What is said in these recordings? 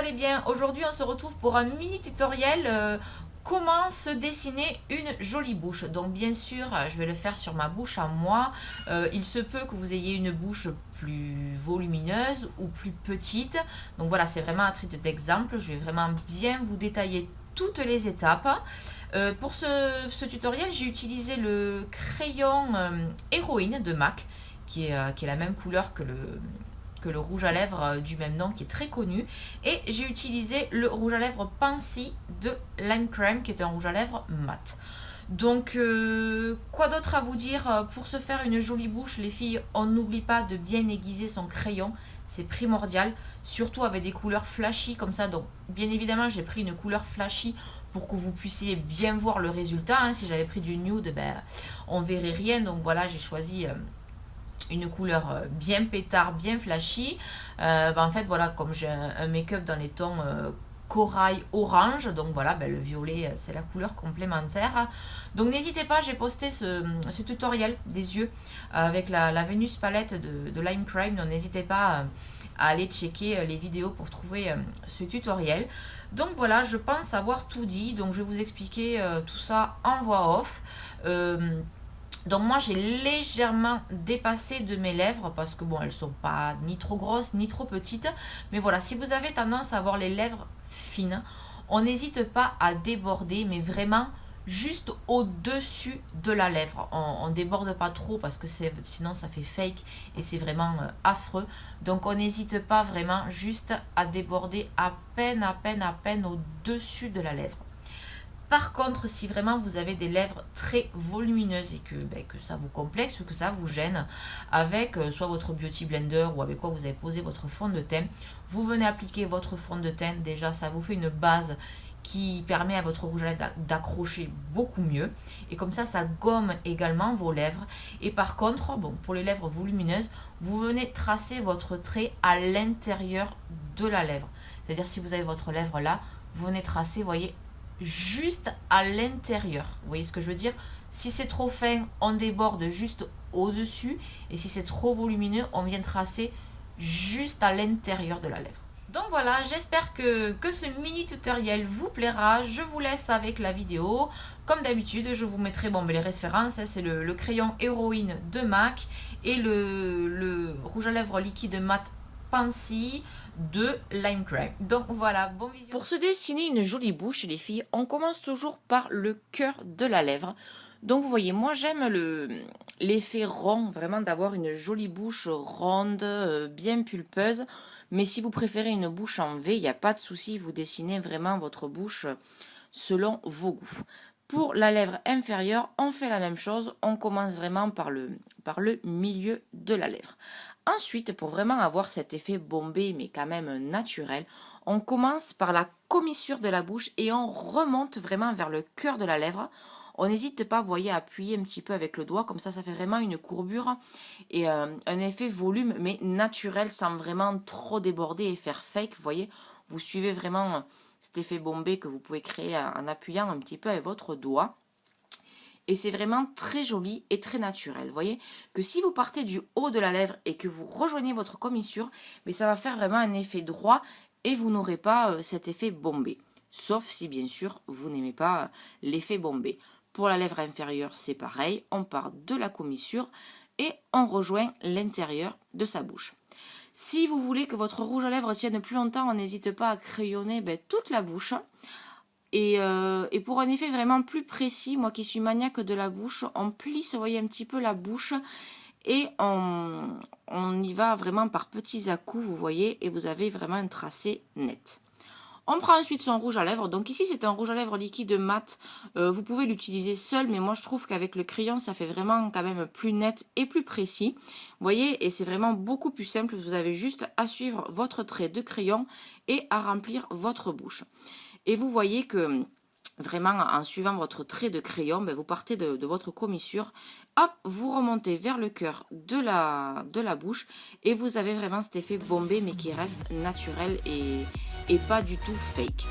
allez bien. Aujourd'hui on se retrouve pour un mini tutoriel comment se dessiner une jolie bouche. Donc bien sûr je vais le faire sur ma bouche à moi. Il se peut que vous ayez une bouche plus volumineuse ou plus petite. Donc voilà, c'est vraiment un titre d'exemple. Je vais vraiment bien vous détailler toutes les étapes. Pour ce tutoriel, j'ai utilisé le crayon Héroïne de MAC qui est la même couleur que le rouge à lèvres du même nom qui est très connu, et j'ai utilisé le rouge à lèvres Pansy de Lime Crème qui est un rouge à lèvres mat. Donc quoi d'autre à vous dire? Pour se faire une jolie bouche les filles, on n'oublie pas de bien aiguiser son crayon, c'est primordial, surtout avec des couleurs flashy comme ça. Donc bien évidemment j'ai pris une couleur flashy pour que vous puissiez bien voir le résultat, hein. Si j'avais pris du nude, on verrait rien, donc voilà, j'ai choisi une couleur bien pétard, bien flashy. En fait voilà, comme j'ai un make-up dans les tons corail orange, donc voilà, le violet c'est la couleur complémentaire. Donc n'hésitez pas, j'ai posté ce tutoriel des yeux avec la Venus palette de Lime Crème, donc n'hésitez pas à aller checker les vidéos pour trouver ce tutoriel. Donc voilà, je pense avoir tout dit, donc je vais vous expliquer tout ça en voix off. Donc moi j'ai légèrement dépassé de mes lèvres parce que bon, elles sont pas ni trop grosses ni trop petites. Mais voilà, si vous avez tendance à avoir les lèvres fines, on n'hésite pas à déborder, mais vraiment juste au-dessus de la lèvre. On déborde pas trop parce que sinon ça fait fake et c'est vraiment affreux. Donc on n'hésite pas, vraiment juste à déborder à peine au-dessus de la lèvre. Par contre, si vraiment vous avez des lèvres très volumineuses et que ça vous complexe ou que ça vous gêne, avec soit votre Beauty Blender ou avec quoi vous avez posé votre fond de teint, vous venez appliquer votre fond de teint. Déjà, ça vous fait une base qui permet à votre rouge à lèvres d'accrocher beaucoup mieux. Et comme ça gomme également vos lèvres. Et par contre, bon, pour les lèvres volumineuses, vous venez tracer votre trait à l'intérieur de la lèvre. C'est-à-dire si vous avez votre lèvre là, vous venez tracer, vous voyez, juste à l'intérieur. Vous voyez ce que je veux dire? Si c'est trop fin, on déborde juste au-dessus, et si c'est trop volumineux, on vient tracer juste à l'intérieur de la lèvre. Donc voilà, j'espère que ce mini tutoriel vous plaira. Je vous laisse avec la vidéo. Comme d'habitude, je vous mettrai les références. C'est le crayon Héroïne de MAC et le rouge à lèvres liquide mat Pansy de Lime Crème. Donc voilà, bon visionnage. Pour se dessiner une jolie bouche les filles, on commence toujours par le cœur de la lèvre. Donc vous voyez, moi j'aime l'effet rond, vraiment d'avoir une jolie bouche ronde, bien pulpeuse. Mais si vous préférez une bouche en V, il n'y a pas de souci, vous dessinez vraiment votre bouche selon vos goûts. Pour la lèvre inférieure, on fait la même chose, on commence vraiment par le milieu de la lèvre. Ensuite, pour vraiment avoir cet effet bombé, mais quand même naturel, on commence par la commissure de la bouche et on remonte vraiment vers le cœur de la lèvre. On n'hésite pas, vous voyez, à appuyer un petit peu avec le doigt, comme ça fait vraiment une courbure et un effet volume, mais naturel, sans vraiment trop déborder et faire fake. Vous voyez, vous suivez vraiment cet effet bombé que vous pouvez créer en appuyant un petit peu avec votre doigt. Et c'est vraiment très joli et très naturel. Vous voyez que si vous partez du haut de la lèvre et que vous rejoignez votre commissure, mais ça va faire vraiment un effet droit et vous n'aurez pas cet effet bombé. Sauf si bien sûr vous n'aimez pas l'effet bombé. Pour la lèvre inférieure, c'est pareil. On part de la commissure et on rejoint l'intérieur de sa bouche. Si vous voulez que votre rouge à lèvres tienne plus longtemps, on n'hésite pas à crayonner toute la bouche. Et pour un effet vraiment plus précis, moi qui suis maniaque de la bouche, on plisse, vous voyez, un petit peu la bouche et on y va vraiment par petits à-coups, vous voyez, et vous avez vraiment un tracé net. On prend ensuite son rouge à lèvres. Donc ici, c'est un rouge à lèvres liquide mat. Vous pouvez l'utiliser seul, mais moi, je trouve qu'avec le crayon, ça fait vraiment quand même plus net et plus précis. Vous voyez, et c'est vraiment beaucoup plus simple. Vous avez juste à suivre votre trait de crayon et à remplir votre bouche. Et vous voyez que vraiment en suivant votre trait de crayon, vous partez de votre commissure, hop, vous remontez vers le cœur de la bouche et vous avez vraiment cet effet bombé mais qui reste naturel et pas du tout fake.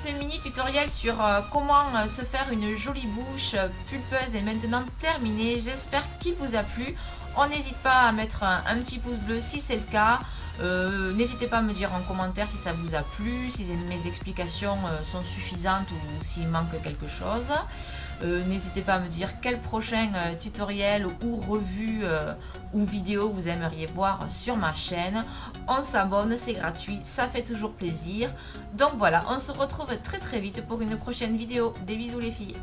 ce mini tutoriel sur comment se faire une jolie bouche pulpeuse est maintenant terminé. J'espère qu'il vous a plu. On n'hésite pas à mettre un petit pouce bleu si c'est le cas. N'hésitez pas à me dire en commentaire si ça vous a plu, si mes explications sont suffisantes ou s'il manque quelque chose. N'hésitez pas à me dire quel prochain tutoriel ou revue ou vidéo vous aimeriez voir sur ma chaîne. On s'abonne, c'est gratuit, ça fait toujours plaisir. Donc voilà, on se retrouve très vite pour une prochaine vidéo. Des bisous les filles.